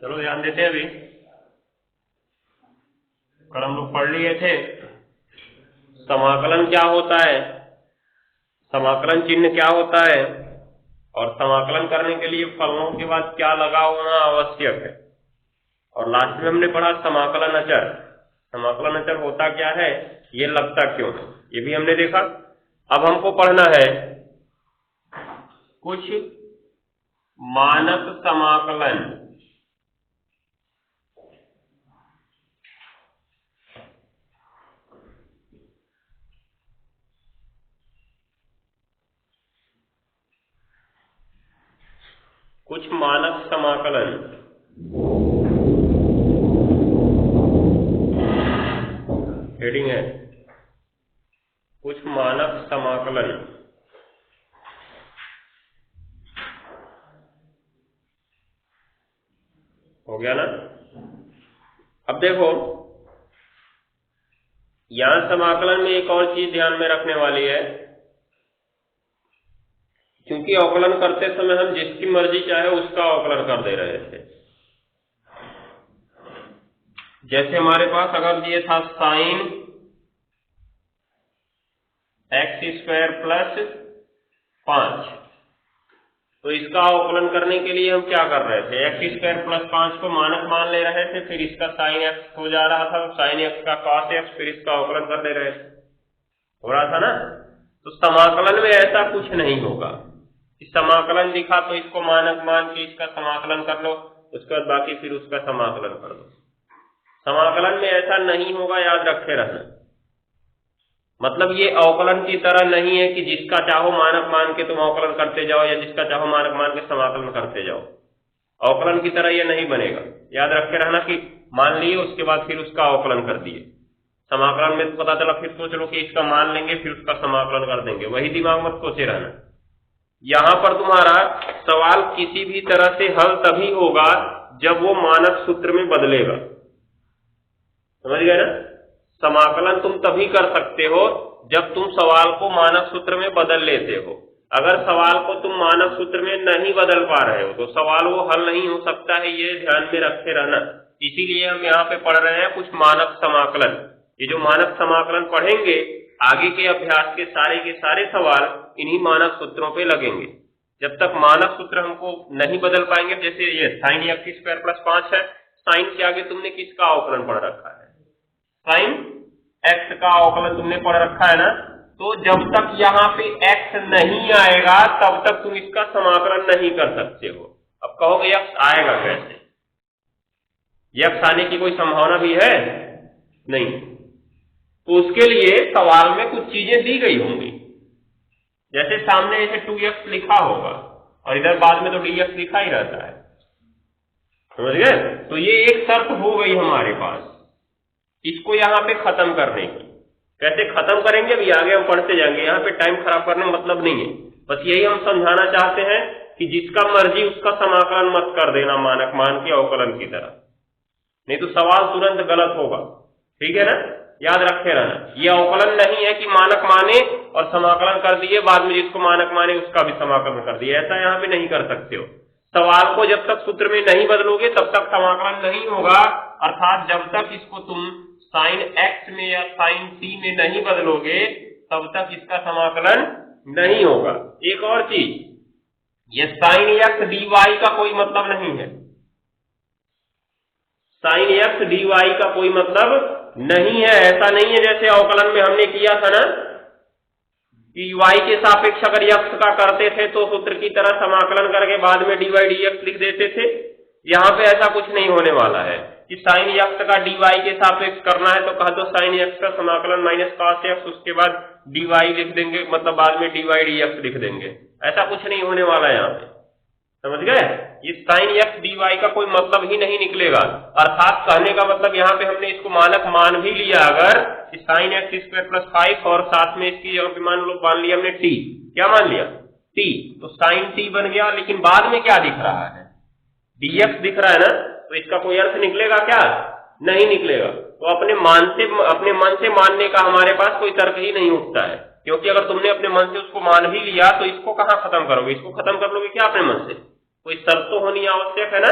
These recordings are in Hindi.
चलो ध्यान देते हैं। अभी कल हम लोग पढ़ लिए थे समाकलन क्या होता है, समाकलन चिन्ह क्या होता है, और समाकलन करने के लिए फलनों के बाद क्या लगा होना आवश्यक है। और लास्ट में हमने पढ़ा समाकलन अचर। समाकलन अचर होता क्या है, ये लगता क्यों है, ये भी हमने देखा। अब हमको पढ़ना है कुछ मानक समाकलन। कुछ मानक समाकलन हेडिंग है, कुछ मानक समाकलन। हो गया ना। अब देखो यहां समाकलन में एक और चीज ध्यान में रखने वाली है, क्योंकि अवकलन करते समय हम जिसकी मर्जी चाहे उसका अवकलन कर दे रहे थे। जैसे हमारे पास अगर ये था साइन एक्स स्क्वायर प्लस 5, तो इसका अवकलन करने के लिए हम क्या कर रहे थे, एक्स स्क्वायर प्लस 5 को मानक मान ले रहे थे, फिर इसका साइन एक्स हो जा रहा था, साइन एक्स का कॉस एक्स, फिर इसका अवकलन कर दे रहे थे। हो रहा था ना। तो समाकलन में ऐसा कुछ नहीं होगा। इस समाकलन दिखा तो इसको मानक मान के इसका समाकलन कर लो, उसके बाद बाकी फिर उसका समाकलन कर दो। समाकलन में ऐसा नहीं होगा, याद रखे रहना। मतलब ये अवकलन की तरह नहीं है कि जिसका चाहो मानक मान के तुम अवकलन करते जाओ या जिसका चाहो मानक मान के समाकलन करते जाओ। अवकलन की तरह ये नहीं बनेगा। याद रखे रहना कि मान लिए उसके बाद फिर उसका अवकलन कर दिए। समाकलन में तो पता चला फिर सोच लो कि इसका मान लेंगे फिर उसका समाकलन कर देंगे, वही दिमाग मत सोचे रहना। यहां पर तुम्हारा सवाल किसी भी तरह से हल तभी होगा जब वो मानक सूत्र में बदलेगा। समझ गए ना। समाकलन तुम तभी कर सकते हो जब तुम सवाल को मानक सूत्र में बदल लेते हो। अगर सवाल को तुम मानक सूत्र में नहीं बदल पा रहे हो तो सवाल वो हल नहीं हो सकता है, ये ध्यान में रखे रहना। इसीलिए हम यहाँ पे पढ़ रहे हैं कुछ मानक समाकलन। ये जो मानक समाकलन पढ़ेंगे आगे के अभ्यास के सारे सवाल इन्हीं मानक सूत्रों पे लगेंगे। जब तक मानक सूत्र हमको नहीं बदल पाएंगे, जैसे ये साइन एक्स स्क्वायर प्लस 5 है, साइन के आगे तुमने किसका अवकलन पढ़ रखा है, साइन एक्स का अवकलन तुमने पढ़ रखा है ना। तो जब तक यहाँ पे एक्स नहीं आएगा तब तक तुम इसका समाकलन नहीं कर सकते हो। अब कहोगे एक्स आएगा कैसे, एक्स आने की कोई संभावना भी है नहीं। तो उसके लिए सवाल में कुछ चीजें दी गई होंगी, जैसे सामने ऐसे 2x लिखा होगा और इधर बाद में तो dx लिखा ही रहता है। समझ गए। तो ये एक शर्त हो गई हमारे पास, इसको यहाँ पे खत्म करने की। कैसे खत्म करेंगे अभी आगे हम पढ़ते जाएंगे, यहाँ पे टाइम खराब करने में मतलब नहीं है। बस यही हम समझाना चाहते हैं कि जिसका मर्जी उसका समाकलन मत कर देना मानक मान के अवकलन की तरह, नहीं तो सवाल तुरंत गलत होगा। ठीक है ना। याद रखे रहना, ये अवकलन नहीं है कि मानक माने और समाकलन कर दिए, बाद में जिसको मानक माने उसका भी समाकलन कर दिए, ऐसा यहाँ पे नहीं कर सकते हो। सवाल को जब तक सूत्र में नहीं बदलोगे तब तक समाकलन नहीं होगा, अर्थात जब तक इसको तुम साइन एक्स में या साइन टी में नहीं बदलोगे तब तक इसका समाकलन नहीं होगा। एक और चीज, ये साइन एक्स डी वाई का कोई मतलब नहीं है, साइन एक्स डी वाई का कोई मतलब नहीं है। ऐसा नहीं है जैसे अवकलन में हमने किया था ना कि y के सापेक्ष अगर x का करते थे तो सूत्र की तरह समाकलन करके बाद में dy dx लिख देते थे। यहाँ पे ऐसा कुछ नहीं होने वाला है कि साइन x का dy के सापेक्ष करना है तो कहा तो साइन x का समाकलन माइनस कॉस x, उसके बाद dy लिख देंगे, मतलब बाद में dy dx लिख देंगे। ऐसा कुछ नहीं होने वाला है यहाँ पे। समझ गए। ये साइन एक्स डी वाई का कोई मतलब ही नहीं निकलेगा। अर्थात कहने का मतलब यहाँ पे हमने इसको मानक मान भी लिया अगर साइन एक्स स्क्वायर प्लस 5 और साथ में इसकी जगह पे मान लिया हमने टी, क्या मान लिया टी, तो साइन टी बन गया। लेकिन बाद में क्या दिख रहा है, dx दिख रहा है ना, तो इसका कोई अर्थ निकलेगा क्या, नहीं निकलेगा। तो अपने मन से मानने का हमारे पास कोई तर्क ही नहीं उठता है, क्योंकि अगर तुमने अपने मन से उसको मान भी लिया तो इसको कहां खत्म करोगे, इसको खत्म कर लोगे क्या अपने मन से, कोई शर्त तो होनी आवश्यक है ना।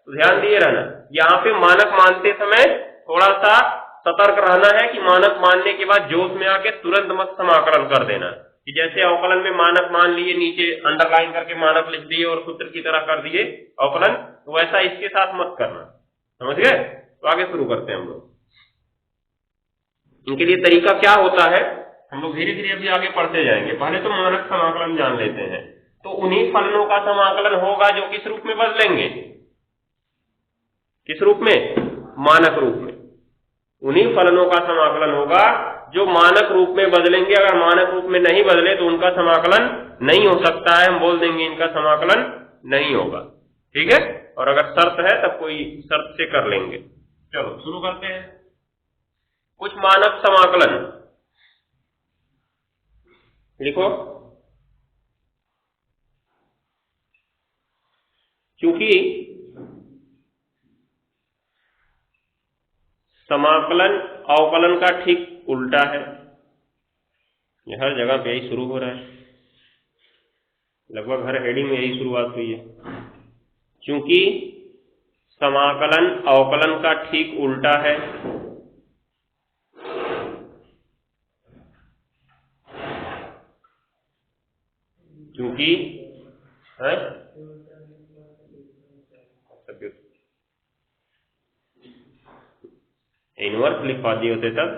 तो ध्यान दिए रहना, यहाँ पे मानक मानते समय थोड़ा सा सतर्क रहना है कि मानक मानने के बाद जोश में आके तुरंत मत समाकलन कर देना, कि जैसे अवकलन में मानक मान लिए, नीचे अंडरलाइन करके मानक लिख दिए और सूत्र की तरह कर दिए अवकलन, तो वैसा इसके साथ मत करना, समझ गए। तो आगे शुरू करते हैं हम लोग। इनके लिए तरीका क्या होता है हम लोग धीरे धीरे अभी आगे पढ़ते जाएंगे। पहले तो मानक समाकलन जान लेते हैं। तो उन्हीं फलनों का समाकलन होगा जो किस रूप में बदलेंगे, किस रूप में, मानक रूप में। उन्हीं फलनों का समाकलन होगा जो मानक रूप में बदलेंगे। अगर मानक रूप में नहीं बदले तो उनका समाकलन नहीं हो सकता है, हम बोल देंगे इनका समाकलन नहीं होगा, ठीक है। और अगर शर्त है तब कोई शर्त से कर लेंगे। चलो शुरू करते हैं। कुछ मानक समाकलन लिखो। क्योंकि समाकलन अवकलन का ठीक उल्टा है, ये हर जगह पे यही शुरू हो रहा है, लगभग हर हेडिंग में यही शुरुआत हुई है। क्योंकि समाकलन अवकलन का ठीक उल्टा है, क्योंकि है इनवर्स लिखवा दिए होते तब,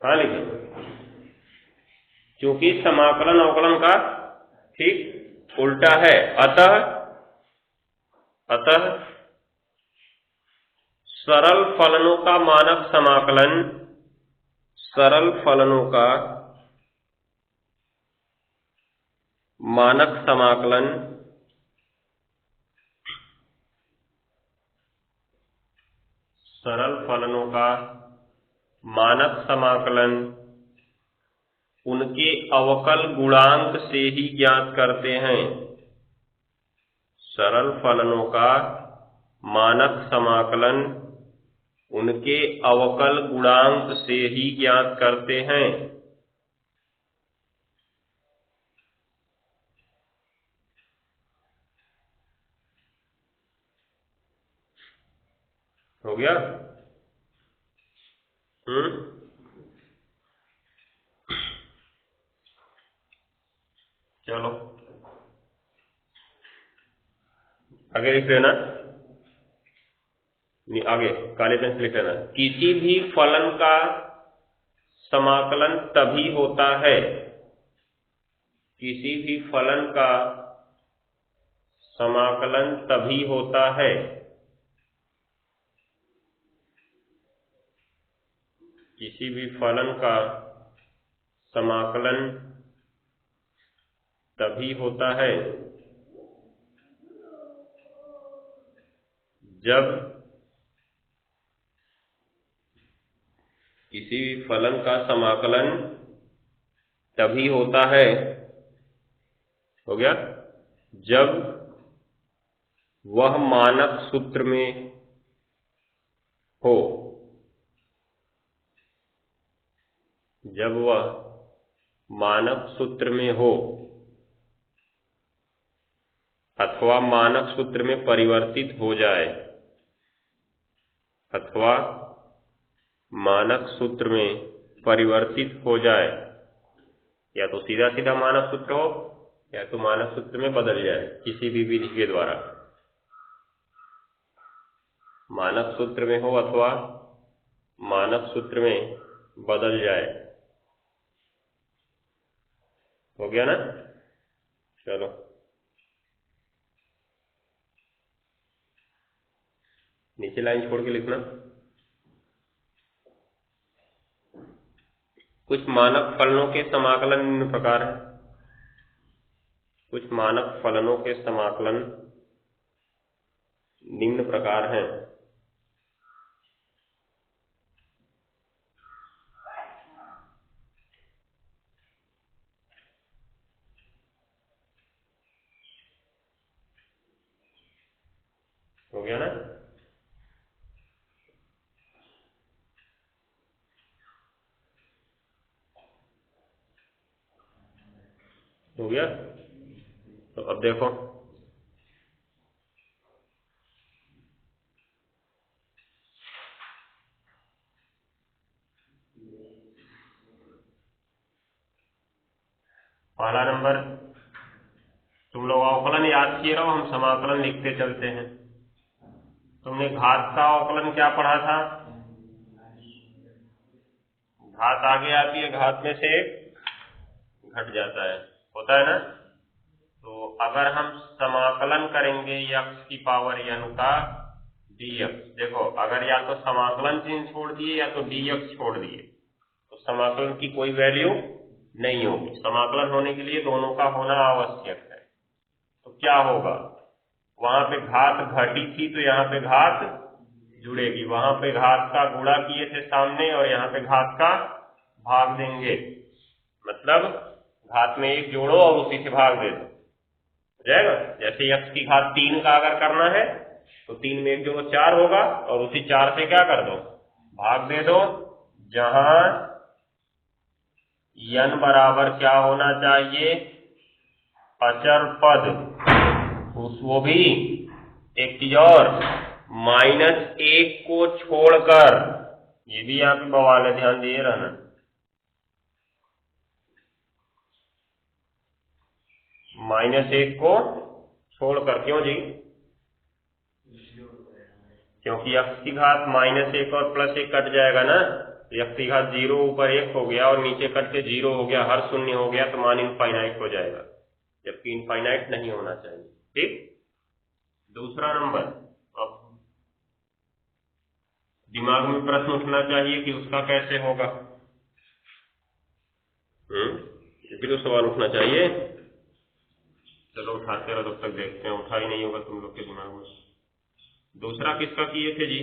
हाँ लिखे, क्योंकि समाकलन अवकलन का ठीक उल्टा है। अतः सरल फलनों का मानक समाकलन, सरल फलनों का मानक समाकलन सरल फलनों का मानक समाकलन उनके अवकल गुणांक से ही ज्ञात करते हैं। सरल फलनों का मानक समाकलन उनके अवकल गुणांक से ही ज्ञात करते हैं। हो गया? चलो आगे लिख लेना, आगे काले पेन से लिख लेना। किसी भी फलन का समाकलन तभी होता है, किसी भी फलन का समाकलन तभी होता है किसी भी फलन का समाकलन तभी होता है जब किसी भी फलन का समाकलन तभी होता है, हो गया, जब वह मानक सूत्र में हो, जब वह मानक सूत्र में हो अथवा मानक सूत्र में परिवर्तित हो जाए, अथवा मानक सूत्र में परिवर्तित हो जाए, या तो सीधा सीधा मानक सूत्र हो या तो मानक सूत्र में बदल जाए, किसी भी विधि के द्वारा मानक सूत्र में हो अथवा मानक सूत्र में बदल जाए। हो गया ना? चलो नीचे लाइन छोड़ के लिखना। कुछ मानक फलनों के समाकलन निम्न प्रकार है। कुछ मानक फलनों के समाकलन निम्न प्रकार हैं। हो गया ना? हो गया? तो अब देखो, पहला नंबर, तुम लोग अवकलन याद किए रहो, हम समाकलन लिखते चलते हैं। तुमने घात का अवकलन क्या पढ़ा था? घात आगे आती है, घात में से घट जाता है, होता है ना। तो अगर हम समाकलन करेंगे x की पावर n का dx, देखो अगर या तो समाकलन चिन्ह छोड़ दिए या तो dx छोड़ दिए तो समाकलन की कोई वैल्यू नहीं होगी। समाकलन होने के लिए दोनों का होना आवश्यक है। तो क्या होगा, वहां पे घात घटी थी तो यहाँ पे घात जुड़ेगी, वहां पे घात का गुणा किए थे सामने और यहाँ पे घात का भाग देंगे, मतलब घात में एक जोड़ो और उसी से भाग दे दो, हो जाएगा। जैसे x की घात 3 का अगर करना है तो 3 में एक जोड़ो 4 होगा और उसी 4 से क्या कर दो, भाग दे दो। जहां n बराबर क्या होना चाहिए, अचर पद, वो भी एक चीज और, -1 को छोड़कर, ये भी यहाँ पे बवाल है, ध्यान दिए रहना। -1 को छोड़कर, क्यों जी? क्योंकि x की घात -1 और +1 कट जाएगा ना, तो x की घात 0 ऊपर 1 हो गया और नीचे कट के 0 हो गया, हर शून्य हो गया तो मान इनफाइनाइट हो जाएगा, जबकि इनफाइनाइट नहीं होना चाहिए। ठीक। दूसरा नंबर, अब दिमाग में प्रश्न उठना चाहिए कि उसका कैसे होगा। ये भी तो सवाल उठना चाहिए। चलो उठाते रहो, तब तक देखते हैं, उठा ही नहीं होगा तुम लोग के दिमाग में। दूसरा किसका किए थे जी?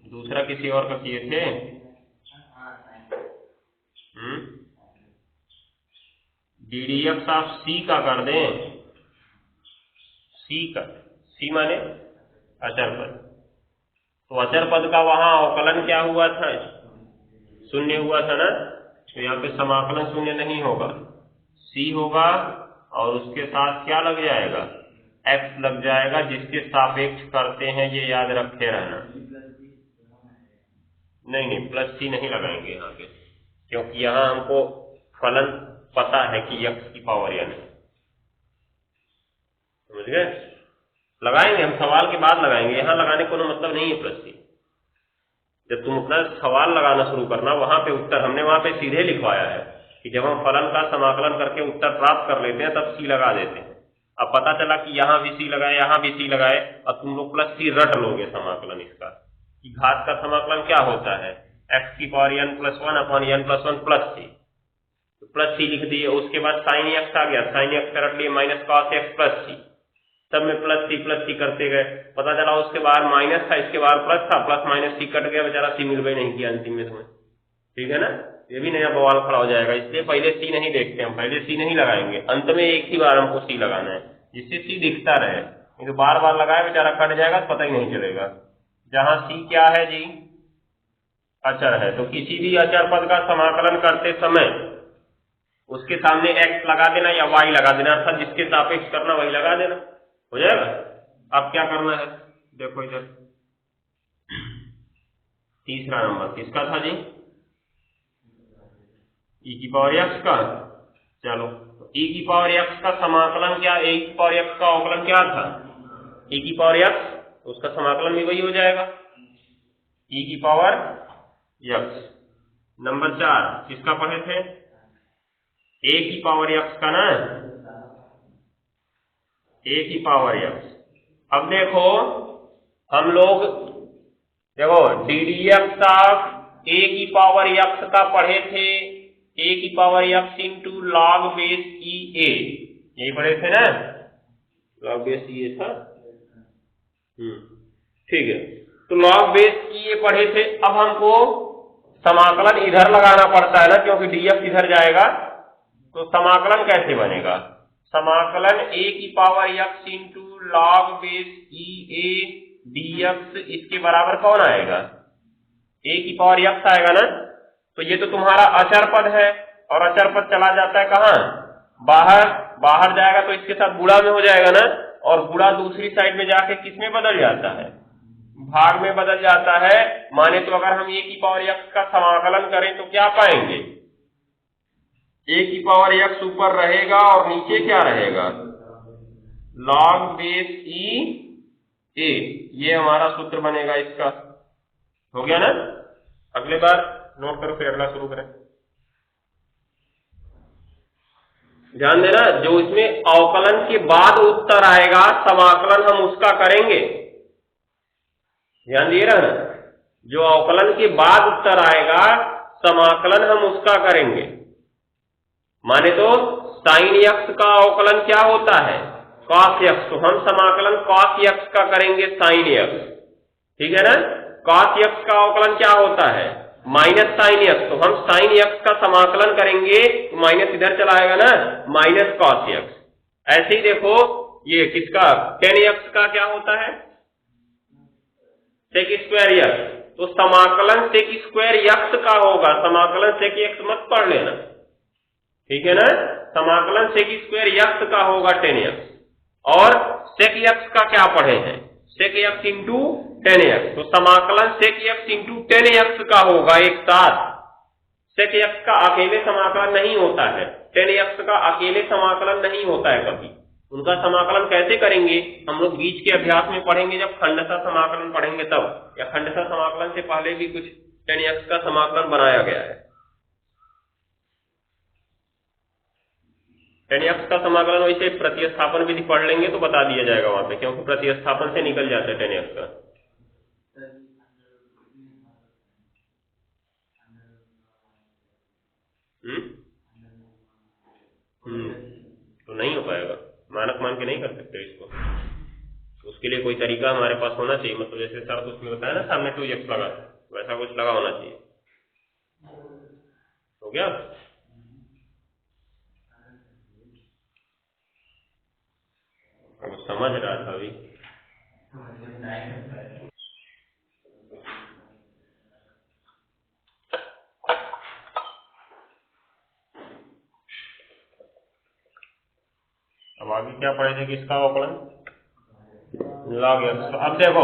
दूसरा किसी और का किए थे? ddx आप c का कर दें, c का, c माने अचर पद। तो अचर पद का वहां अवकलन क्या हुआ था, शून्य हुआ था ना, तो यहाँ पे समाकलन शून्य नहीं होगा, c होगा और उसके साथ क्या लग जाएगा, x लग जाएगा, जिसके सापेक्ष करते हैं, ये याद रखे रहना। नहीं, प्लस c नहीं लगाएंगे यहाँ पे, क्योंकि यहाँ हमको फलन पता है कि x की पावर n, समझ गए। लगाएंगे हम, सवाल के बाद लगाएंगे, यहाँ लगाने को मतलब नहीं है प्लस c। जब तुम अपना सवाल लगाना शुरू करना, वहां पे उत्तर हमने वहां पे सीधे लिखवाया है कि जब हम फलन का समाकलन करके उत्तर प्राप्त कर लेते हैं तब c लगा देते हैं। अब पता चला कि यहाँ भी c लगाए, यहाँ भी c लगाए, अब तुम लोग प्लस c रट लोगे समाकलन इसका, कि घात का समाकलन क्या होता है, x की power n + 1 upon n + 1 plus c, तो प्लस c लिख दिए। उसके बाद साइन x आ गया, साइन x रट लिए -cos x प्लस c, सब में प्लस सी करते गए, पता चला उसके बाहर माइनस था, इसके बाहर प्लस था, प्लस माइनस सी कट गया, बेचारा सी मिल गई नहीं किया अंतिम में तुम्हें। ठीक है ना, ये भी नया बवाल खड़ा हो जाएगा। इसलिए पहले सी नहीं देखते हम, पहले सी नहीं लगाएंगे, अंत में एक ही बार हमको सी लगाना है, जिससे सी दिखता रहे। नहीं तो बार बार लगाए बेचारा कट जाएगा तो पता ही नहीं चलेगा। जहां सी क्या है जी, अचर है, तो किसी भी अचर पद का समाकलन करते समय उसके सामने x लगा देना या y लगा देना, अर्थात जिसके सापेक्ष करना वही लगा देना, हो जाएगा। अब क्या करना है, देखो इधर तीसरा नंबर किसका था जी, e की पावर x का। चलो तो e की पावर x का समाकलन क्या, a की पावर x का अवकलन क्या था, e की पावर x, तो उसका समाकलन भी वही हो जाएगा, e की पावर x। नंबर 4 किसका पढ़े थे, a की पावर x का ना, a की पावर x। अब देखो हम लोग, देखो ddx ऑफ a की पावर x का पढ़े थे, a की power x into log base e a, यही पढ़े थे ना, लॉग बेस e a था। ठीक है, तो लॉग बेस e a पढ़े थे। अब हमको समाकलन इधर लगाना पड़ता है ना, क्योंकि dx इधर जाएगा, तो समाकलन कैसे बनेगा, समाकलन a की power x into log base e a dx, इसके बराबर कौन आएगा, a की पावर x आएगा ना। तो ये तो तुम्हारा अचर पद है, और अचर पद चला जाता है कहाँ, बाहर, बाहर जाएगा तो इसके साथ गुणा में हो जाएगा ना, और गुणा दूसरी साइड में जाके किस में बदल जाता है, भाग में बदल जाता है। माने तो अगर हम a की पावर x का समाकलन करें तो क्या पाएंगे, ए की पावर x ऊपर रहेगा और नीचे क्या रहेगा, log बेस ई ए। ये हमारा सूत्र बनेगा इसका। हो गया ना? अगले बार नोट करो, फिर अगला शुरू करें। ध्यान देना, जो इसमें अवकलन के बाद उत्तर आएगा समाकलन हम उसका करेंगे। ध्यान दिए रहना, जो अवकलन के बाद उत्तर आएगा समाकलन हम उसका करेंगे। माने तो साइन x का अवकलन क्या होता है, cos x, तो हम समाकलन cos x का करेंगे साइन x। ठीक है ना? cos x का अवकलन क्या होता है, माइनस साइन x, तो हम साइन x का समाकलन करेंगे, तो माइनस इधर चला आएगा ना, माइनस cos x। ऐसे ही देखो ये किसका tan x का क्या होता है, sec स्क्वायर x, तो समाकलन sec स्क्वायर x का होगा, समाकलन sec x मत पढ़ लेना। ठीक है ना? समाकलन sec स्क्वायर x का होगा tan x, और sec x का क्या पढ़े हैं, sec x into tan x, तो समाकलन sec x into tan x का होगा एक साथ। sec x का अकेले समाकलन नहीं होता है, tan x का अकेले समाकलन नहीं होता है कभी। उनका समाकलन कैसे करेंगे हम लोग बीच के अभ्यास में पढ़ेंगे, जब खंडशः समाकलन पढ़ेंगे तब, या खंडशः समाकलन से पहले भी कुछ tan x का समाकलन बनाया गया है। tan x का समाकलन वैसे प्रतिस्थापन विधि पढ़ लेंगे तो बता दिया जाएगा वहां पे, क्योंकि प्रतिस्थापन से निकल जाता है tan x का। तो नहीं हो पाएगा, मानक मान के नहीं कर सकते इसको, तो उसके लिए कोई तरीका हमारे पास होना चाहिए। मतलब जैसे सर उसमें बताया ना सामने 2x लगा, वैसा कुछ लगा होना चाहिए। हो गया? अब समझ रहा था अभी। अब आगे क्या पढ़े थे, किसका अवकलन, log x। तो अब देखो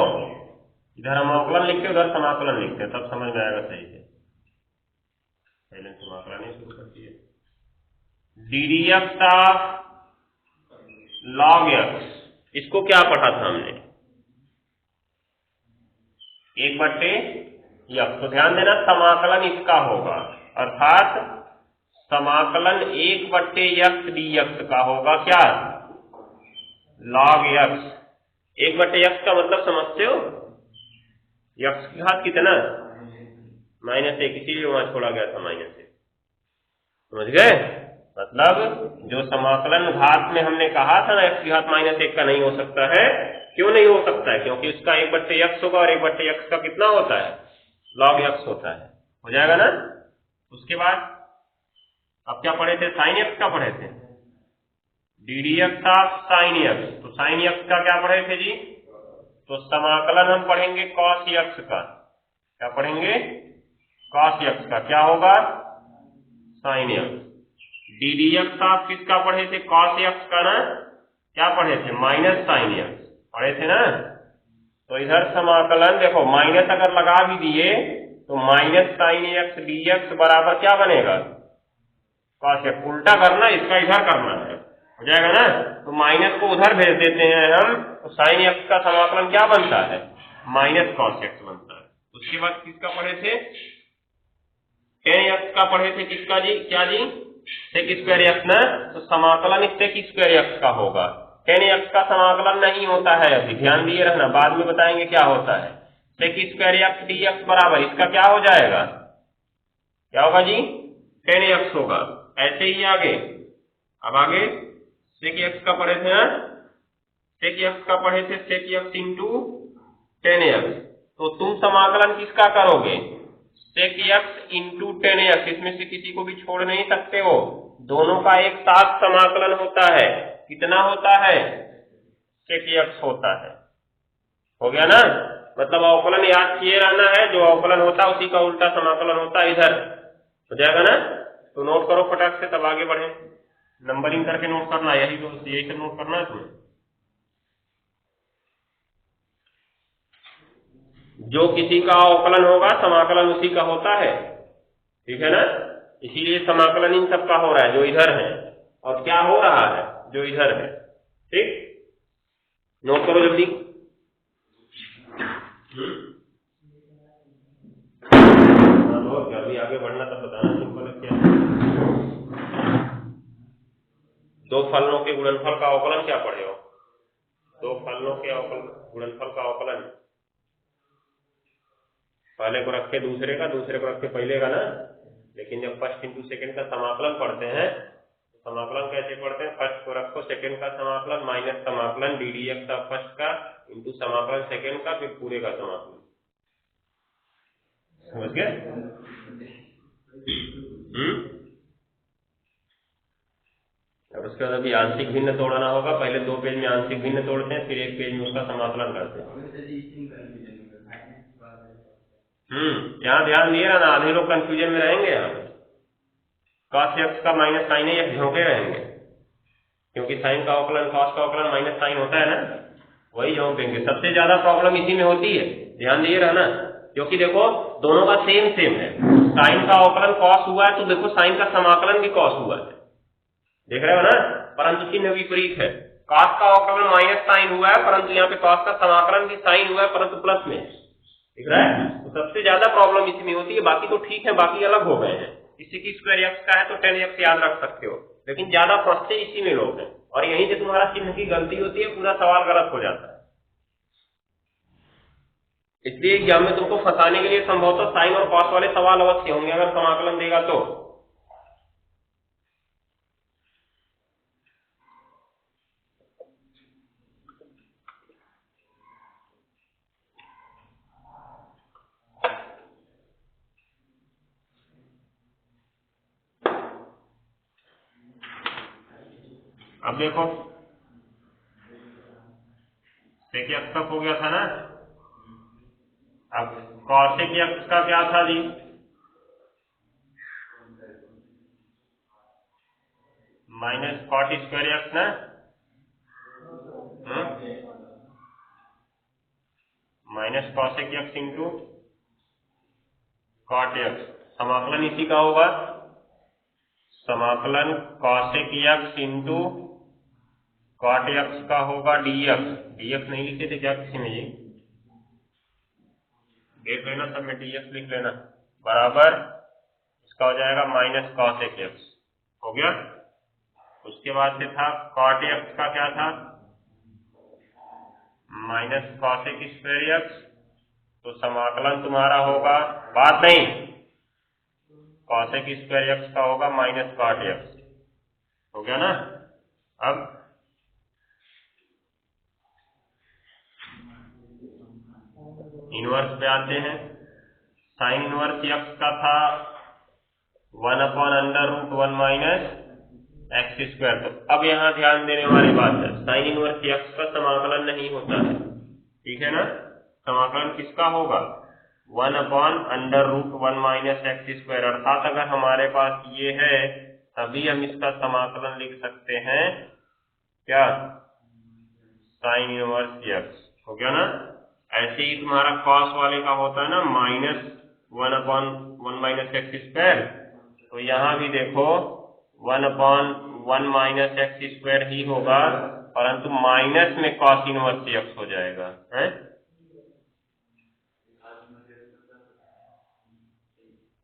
इधर हम अवकलन लिखते हैं, उधर समाकलन लिखते हैं, तब समझ में आएगा सही से। पहले समाकलन ही शुरू कर दिए। ddx ऑफ log x, इसको क्या पढ़ा था हमने, 1/x। तो ध्यान देना समाकलन इसका होगा, अर्थात समाकलन 1/x dx का होगा क्या, log x। 1/x का मतलब समझते हो, x की घात कितना, -1, इसीलिए वहां छोड़ा गया था -1। समझ गए? मतलब जो समाकलन घात में हमने कहा था ना x की घात -1 का नहीं हो सकता है, क्यों नहीं हो सकता है, क्योंकि उसका 1/x होगा, और 1/x का कितना होता है, log x होता है। हो जाएगा ना? उसके बाद अब क्या पढ़े थे, साइन x का पढ़े थे, ddx ऑफ साइन x। तो साइन x का क्या पढ़े थे जी, तो समाकलन हम पढ़ेंगे cos x का। क्या पढ़ेंगे, cos x का क्या होगा, साइन x। ddx ऑफ किसका पढ़े थे, cos x का ना, क्या पढ़े थे, माइनस साइन x पढ़े थे ना। तो इधर समाकलन देखो, माइनस अगर लगा भी दिए तो माइनस साइन x dx बराबर क्या बनेगा, cos x। उल्टा करना, इसका इधर करना है, हो जाएगा ना। तो माइनस को उधर भेज देते हैं हम, तो साइन x का समाकलन क्या बनता है, माइनस cos x बनता है। उसके बाद किसका पढ़े थे, tan x का पढ़े थे, किसका जी, क्या जी, sec स्क्वायर x ना। तो समाकलन sec स्क्वायर x का होगा, tan x का समाकलन नहीं होता है अभी, ध्यान दिए रहना, बाद में बताएंगे क्या होता है। sec स्क्वायर x dx बराबर इसका क्या हो जाएगा, क्या होगा जी, tan x होगा। ऐसे ही आगे, अब आगे sec x का पढ़े थे ना, sec x का पढ़े थे, sec x into tan x। तो तुम समाकलन किसका करोगे, sec x into tan x, इसमें से किसी को भी छोड़ नहीं सकते हो, दोनों का एक साथ समाकलन होता है। कितना होता है, sec x होता है। हो गया ना? मतलब अवकलन याद किए रहना है, जो अवकलन होता है उसी का उल्टा समाकलन होता है इधर। हो जाएगा ना? तो नोट करो फटाक से, तब आगे बढ़े। नंबरिंग करके नोट करना, यही सब नोट करना है तुम्हें। जो किसी का अवकलन होगा समाकलन उसी का होता है, ठीक है ना। इसीलिए समाकलन इन सबका हो रहा है जो इधर है, और क्या हो रहा है जो इधर है। ठीक, नोट करो जल्दी। अभी आगे बढ़ना तब बताना सिंपल है क्या। दो फलनों के गुणनफल का अवकलन क्या पढ़े हो? दो फलनों के गुणनफल का अवकलन, पहले को रखे दूसरे का, दूसरे को रखे पहले का ना। लेकिन जब फर्स्ट इंटू सेकेंड का समाकलन पढ़ते हैं, तो समाकलन कैसे पढ़ते हैं? फर्स्ट को रखो सेकेंड का समाकलन माइनस समाकलन डी डी एक्स का फर्स्ट का इंटू समाकलन सेकेंड का, फिर पूरे का समाकलन। समझ गए? अब उसके बाद अभी आंशिक भिन्न तोड़ना होगा। पहले 2 पेज में आंशिक भिन्न तोड़ते हैं, फिर 1 पेज में उसका समाकलन करते हैं। यहाँ ध्यान दिए ना, आधे लोग कंफ्यूजन में रहेंगे। यहाँ cos x का माइनस साइन है, ये झोंके रहेंगे, क्योंकि साइन का अवकलन cos का अवकलन माइनस साइन होता है ना, वही झोंकेंगे। सबसे ज्यादा प्रॉब्लम इसी में होती है, ध्यान दिए रहना। क्योंकि देखो दोनों का सेम है। साइन का अवकलन cos हुआ है, तो देखो साइन का समाकलन भी cos हुआ है, देख रहे हो ना, परंतु चिन्ह विपरीत है। cos का अवकलन माइनस साइन हुआ है, परंतु यहाँ पे cos का समाकलन भी साइन हुआ है, परंतु प्लस में, दिख रहा है। तो सबसे ज्यादा प्रॉब्लम इसमें होती है। बाकी तो ठीक है, बाकी अलग हो गए हैं। इसी की स्क्वायर x का है तो 10x याद रख सकते हो, लेकिन ज्यादा फंसते इसी में लोग हैं, और यहीं से तुम्हारा चिन्ह की गलती होती है, पूरा सवाल गलत हो जाता है। इसलिए एग्जाम में तुमको फंसाने के लिए संभवतः साइन और कॉस वाले सवाल अवश्य होंगे, अगर समाकलन देगा तो। अब देखो सेक एक्स तक हो गया था ना। अब कॉसेक एक्स का क्या था जी? माइनस कॉट स्क्वायर एक्स ना, minus cosec x into cot x. समाकलन इसी का होगा, समाकलन cosec x into cot x का होगा डीएक्स। डीएक्स नहीं लिखे थे क्या किसी में जी? देख लेना, सब में डीएक्स लिख लेना, बराबर इसका हो जाएगा माइनस कॉसेक एक्स। हो गया। उसके बाद से था कॉट एक्स का क्या था? Minus cosec square x. तो समाकलन तुम्हारा होगा, बात नहीं, कॉसेक स्क्वायर एक्स का होगा माइनस कॉट एक्स। हो गया ना। अब इनवर्स पे आते हैं। साइन इनवर्स एक्स का था 1/√1 माइनस एक्स स्क्वायर। तो अब यहाँ ध्यान देने वाली बात है, साइन इनवर्स एक्स का समाकलन नहीं होता है, ठीक है ना। समाकलन किसका होगा? 1/√1 माइनस एक्स स्क्वायर। अर्थात अगर हमारे पास ये है तभी हम इसका समाकलन लिख सकते हैं, क्या? Sine inverse x. हो गया ना। ऐसे ही तुम्हारा कॉस वाले का होता है ना, -1/1 माइनस एक्स स्क्वायर। तो यहाँ भी देखो 1/1 माइनस एक्स स्क्वायर ही होगा, परंतु माइनस में कॉस इनवर्स एक्स हो जाएगा, है?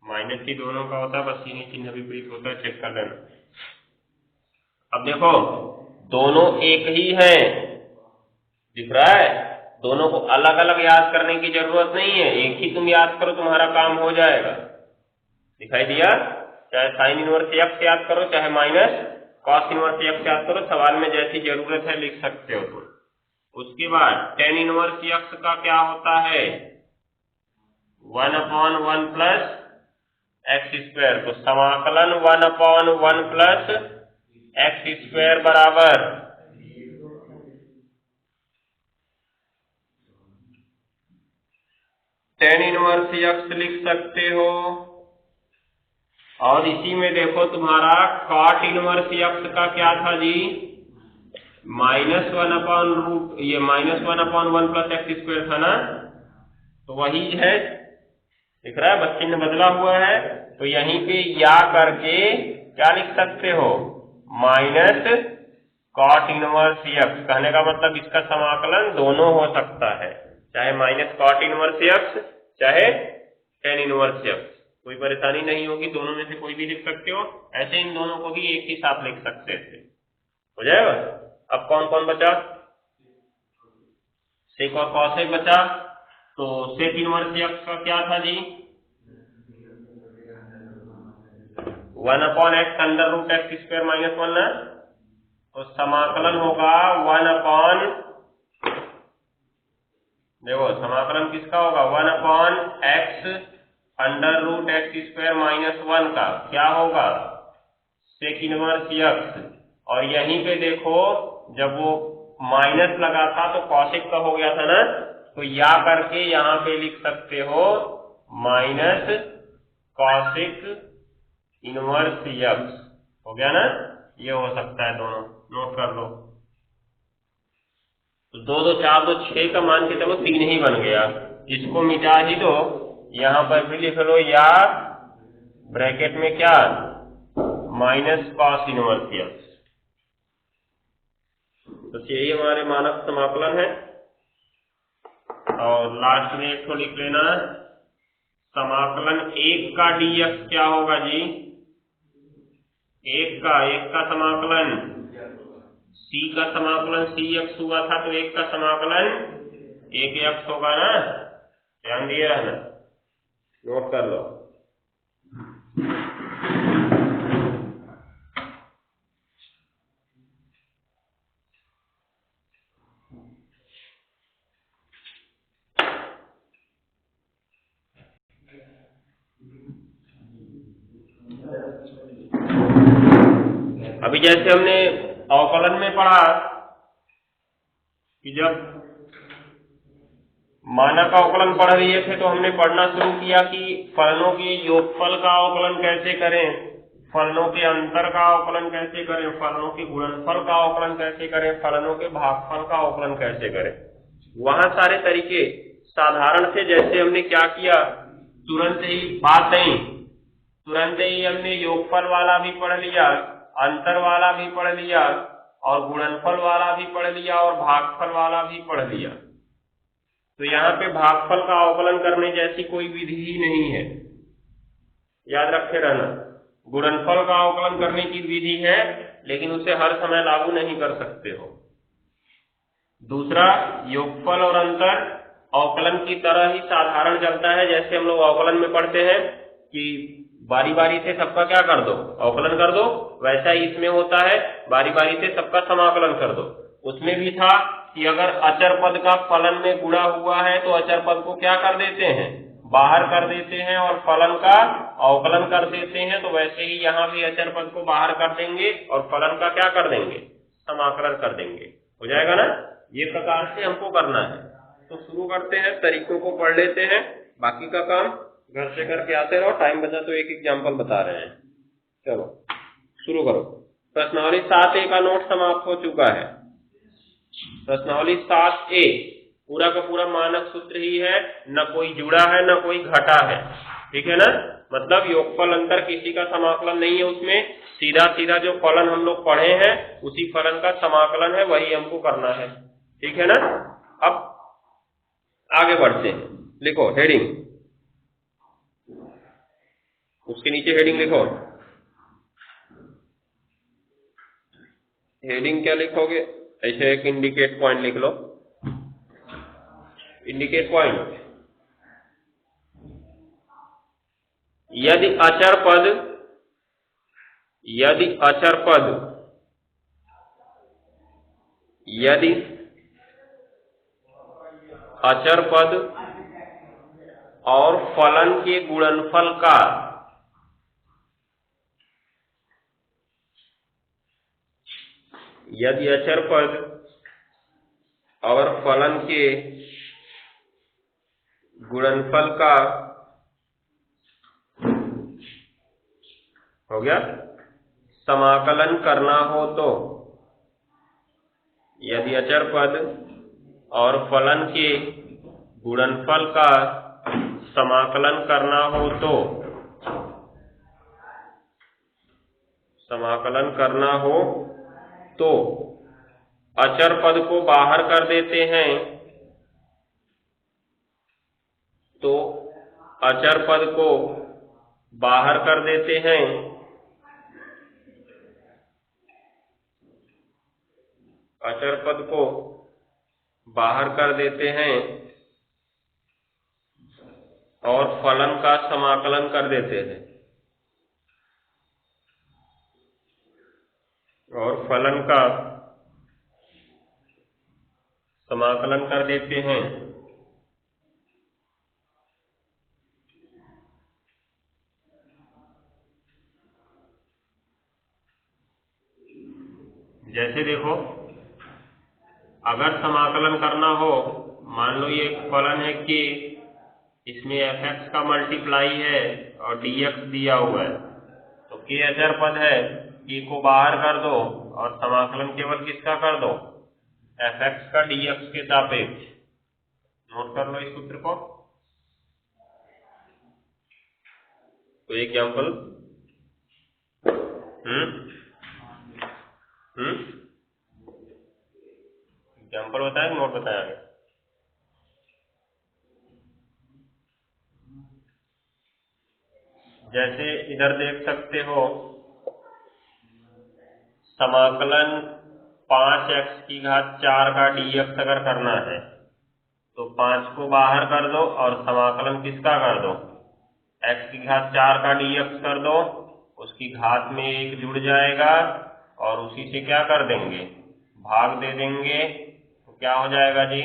माइनस ही दोनों का होता है, बस इन्हीं चिन्ह विपरीत होता है, चेक कर लेना। अब देखो दोनों एक ही हैं, दिख रहा है। दोनों को अलग अलग याद करने की जरूरत नहीं है, एक ही तुम याद करो, तुम्हारा काम हो जाएगा। दिखाई दिया? चाहे साइन इनवर्स एक्स याद करो, चाहे माइनस कॉस इनवर्स एक्स याद करो, सवाल में जैसी जरूरत है लिख सकते हो तुम। उसके बाद टेन इनवर्स एक्स का क्या होता है? 1/1 प्लस एक्स स्क्वायर। तो समाकलन 1/1 प्लस एक्स स्क्वायर बराबर टेन इनवर्स एक्स लिख सकते हो। और इसी में देखो तुम्हारा कॉट इनवर्स एक्स का क्या था जी? -1/√, ये -1/1 प्लस एक्स स्क्वायर था ना, तो वही है दिख रहा है, बस चिन्ह बदला हुआ है, तो यहीं पे या करके क्या लिख सकते हो, माइनस कॉट इनवर्स एक्स। कहने का मतलब इसका समाकलन दोनों हो सकता है, चाहे माइनस कॉट इनवर्स एक्स चाहे टेन इनवर्स एक्स, कोई परेशानी नहीं होगी, दोनों में से कोई भी लिख सकते हो। ऐसे इन दोनों को भी एक ही साथ लिख सकते थे, हो जाएगा। अब कौन कौन बचा, सेक और कॉसेक बचा, तो सेक इनवर्स एक्स का क्या था जी, 1/x under root x square minus 1 ना, तो समाकलन होगा 1/, देखो समाकलन किसका होगा, 1/x under root x square minus 1 का क्या होगा, सेक इनवर्स एक्स। और यहीं पे देखो जब वो माइनस लगा था तो कॉसेक का हो गया था ना, तो या करके यहाँ पे लिख सकते हो माइनस कॉसेक इनवर्स एक्स, हो गया ना, ये हो सकता है दोनों, नोट कर लो। तो 2 2 4 2 6 का मान के चलो 3 ही बन गया, इसको मिटा ही दो, यहाँ पर भी लिख लो या ब्रैकेट में क्या माइनस कॉस इनवर्स एक्स। तो यही हमारे मानक समाकलन है। और लास्ट में एक तो लिख लेना, समाकलन 1 का dx क्या होगा जी, 1 का समाकलन c का समाकलन cx हुआ था, तो 1 का समाकलन 1x होगा ना, ध्यान दिए रहना, नोट कर लो। अभी जैसे हमने अवकलन में पढ़ा कि जब मानक अवकलन पढ़ रहे थे तो हमने पढ़ना शुरू किया कि फलनों के योगफल का अवकलन कैसे करें, फलनों के अंतर का अवकलन कैसे करें, फलनों के गुणनफल का अवकलन कैसे करें, फलनों के भागफल का अवकलन कैसे करें। वहां सारे तरीके साधारण थे, जैसे हमने क्या किया, तुरंत ही हमने योगफल वाला भी पढ़ लिया, अंतर वाला भी पढ़ लिया, और गुणनफल वाला भी पढ़ लिया, और भागफल वाला भी पढ़ लिया। तो यहाँ पे भागफल का अवकलन करने जैसी कोई विधि ही नहीं है, याद रखे रहना। गुणनफल का अवकलन करने की विधि है, लेकिन उसे हर समय लागू नहीं कर सकते हो। दूसरा, योगफल और अंतर अवकलन की तरह ही साधारण चलता है, जैसे हम लोग अवकलन में पढ़ते हैं कि बारी बारी से सबका क्या कर दो, अवकलन कर दो, वैसा ही इसमें होता है, बारी बारी से सबका समाकलन कर दो। उसमें भी था कि अगर अचर पद का फलन में गुणा हुआ है तो अचर पद को क्या कर देते हैं, बाहर कर देते हैं, और फलन का अवकलन कर देते हैं। तो वैसे ही यहाँ भी अचर पद को बाहर कर देंगे और फलन का क्या कर देंगे, समाकलन कर देंगे, हो जाएगा ना। ये प्रकार से हमको करना है। तो शुरू करते हैं, तरीकों को पढ़ लेते हैं, बाकी का काम घर से करके आते रहो, टाइम बचा तो एक एग्जाम्पल बता रहे हैं। चलो शुरू करो। प्रश्नावली 7A का नोट समाप्त हो चुका है। प्रश्नावली 7A पूरा का पूरा मानक सूत्र ही है, न कोई जुड़ा है न कोई घटा है, ठीक है ना। मतलब योगफल अंतर किसी का समाकलन नहीं है, उसमें सीधा सीधा जो फलन हम लोग पढ़े हैं उसी फलन का समाकलन है, वही हमको करना है, ठीक है ना। अब आगे बढ़ते हैं, लिखो हेडिंग, उसके नीचे हेडिंग लिखो। हेडिंग क्या लिखोगे, ऐसे एक इंडिकेट पॉइंट लिख लो। इंडिकेट पॉइंट, यदि अचर पद और फलन के गुणनफल का यदि अचर पद और फलन के गुणनफल का हो गया समाकलन करना हो तो, यदि अचर पद और फलन के गुणनफल का समाकलन करना हो तो अचर पद को बाहर कर देते हैं, अचर पद को बाहर कर देते हैं और फलन का समाकलन कर देते हैं, जैसे देखो, अगर समाकलन करना हो, मान लो ये फलन है कि इसमें fx का मल्टीप्लाई है और dx दिया हुआ है, तो k अचर पद है, k को बाहर कर दो और समाकलन केवल किसका कर दो, fx का dx के सापेक्ष। नोट कर लो इस सूत्र को। तो एग्जाम्पल एग्जाम्पल बताया, नोट बताया आगे। जैसे इधर देख सकते हो, समाकलन 5x⁴ का dx अगर करना है तो 5 को बाहर कर दो और समाकलन किसका कर दो, x⁴ का dx कर दो, उसकी घात में 1 जुड़ जाएगा और उसी से क्या कर देंगे, भाग दे देंगे, तो क्या हो जाएगा जी,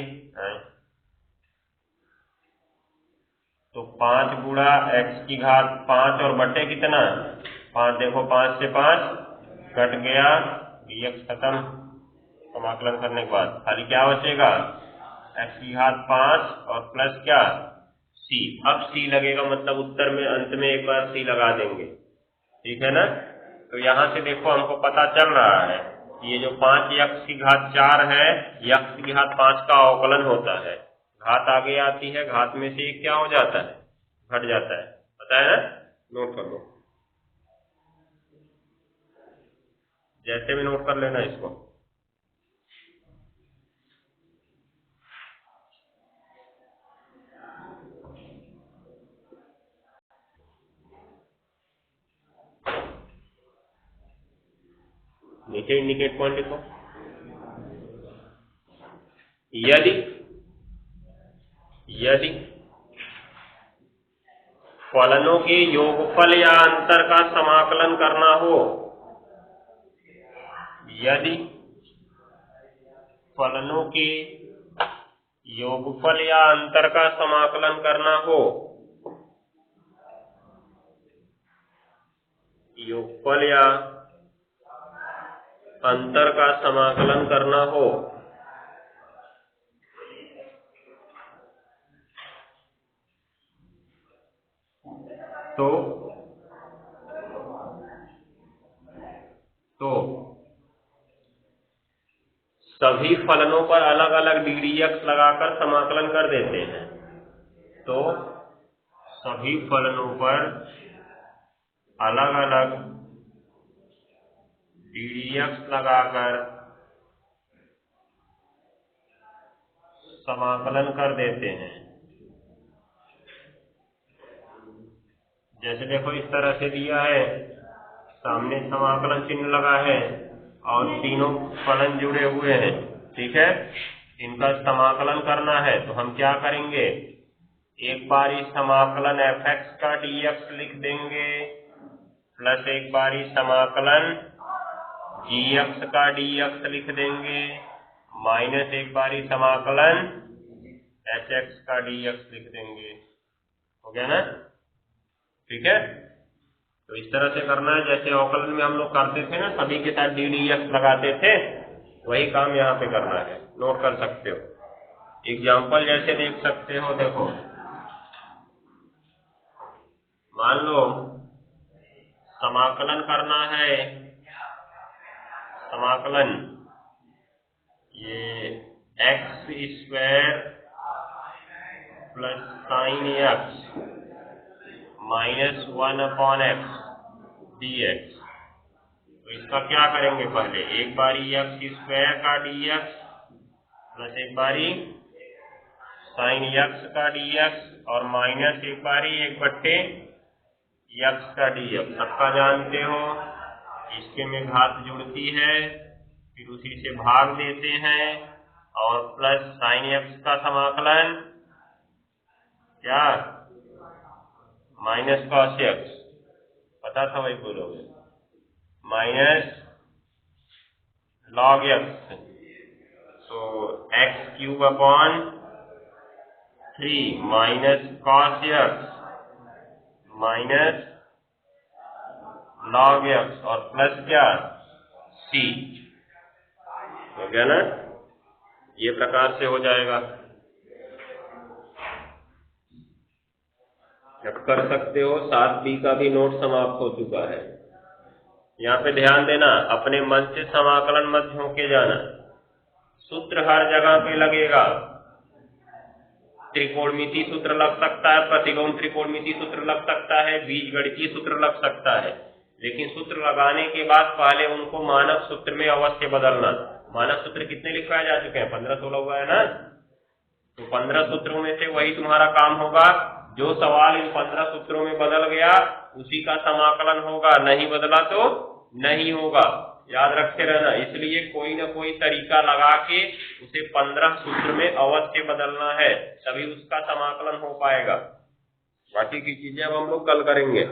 तो 5 गुणा x⁴ और बटे कितना 5, देखो 5 से 5 कट गया, dx खत्म। समाकलन करने के बाद खाली क्या बचेगा, x⁴ और प्लस क्या, c। अब c लगेगा, मतलब उत्तर में अंत में एक बार c लगा देंगे, ठीक है ना। तो यहाँ से देखो हमको पता चल रहा है कि ये जो 5x⁴ है, x⁴ का अवकलन होता है, घात आगे आती है, घात में से क्या हो जाता है, घट जाता है, पता है ना। नोट कर लो, जैसे भी नोट कर लेना इसको। नीचे इंडिकेट पॉइंट लिखो। यदि फलनों के योगफल या अंतर का समाकलन करना हो, यदि फलनों के योगफल या अंतर का समाकलन करना हो, योगफल या अंतर का समाकलन करना हो, तो सभी फलनों पर अलग अलग ddx लगाकर समाकलन कर देते हैं। तो सभी फलनों पर अलग अलग ddx लगाकर समाकलन कर देते हैं। जैसे देखो इस तरह से दिया है, सामने समाकलन चिन्ह लगा है और तीनों फलन जुड़े हुए हैं, ठीक है। इनका समाकलन करना है तो हम क्या करेंगे, एक बारी समाकलन fx का dx लिख देंगे, प्लस एक बारी समाकलन gx का dx लिख देंगे, माइनस एक बारी समाकलन hx का dx लिख देंगे। हो गया ना, ठीक है। तो इस तरह से करना है, जैसे अवकलन में हम लोग करते थे ना, सभी के साथ ddx लगाते थे, वही काम यहाँ पे करना है। नोट कर सकते हो, एग्जाम्पल जैसे देख सकते हो। देखो मान लो समाकलन करना है, समाकलन ये x² plus sine x minus 1/x dx। तो इसका क्या करेंगे, पहले एक बारी एक्स स्क्वायर का dx प्लस एक बारी साइन एक्स का dx और माइनस एक बारी 1/x का dx। सबका जानते हो, इसके में घात जुड़ती है, फिर उसी से भाग देते हैं और प्लस साइन एक्स का समाकलन क्या, माइनस कॉस एक्स, पता था वही बोलोगे, माइनस लॉग एक्स। तो x³ minus cos x minus log x और प्लस क्या, c। हो गया ना, ये प्रकार से हो जाएगा। अब कर सकते हो। 7B का भी नोट समाप्त हो चुका है। यहाँ पे ध्यान देना, अपने मन से समाकलन मत झोंके जाना, सूत्र हर जगह पे लगेगा। त्रिकोणमिति सूत्र लग सकता है, प्रतिलोम त्रिकोणमिति सूत्र लग सकता है, बीजगणितीय सूत्र लग सकता है, लेकिन सूत्र लगाने के बाद पहले उनको मानक सूत्र में अवश्य बदलना। मानक सूत्र कितने लिखवाए जा चुके हैं, 15-16 हुआ है ना। तो 15 सूत्रों में से वही तुम्हारा काम होगा। जो सवाल इन 15 सूत्रों में बदल गया उसी का समाकलन होगा, नहीं बदला तो नहीं होगा, याद रखते रहना। इसलिए कोई ना कोई तरीका लगा के उसे 15 सूत्र में अवश्य बदलना है, तभी उसका समाकलन हो पाएगा। बाकी की चीजें अब हम लोग कल करेंगे।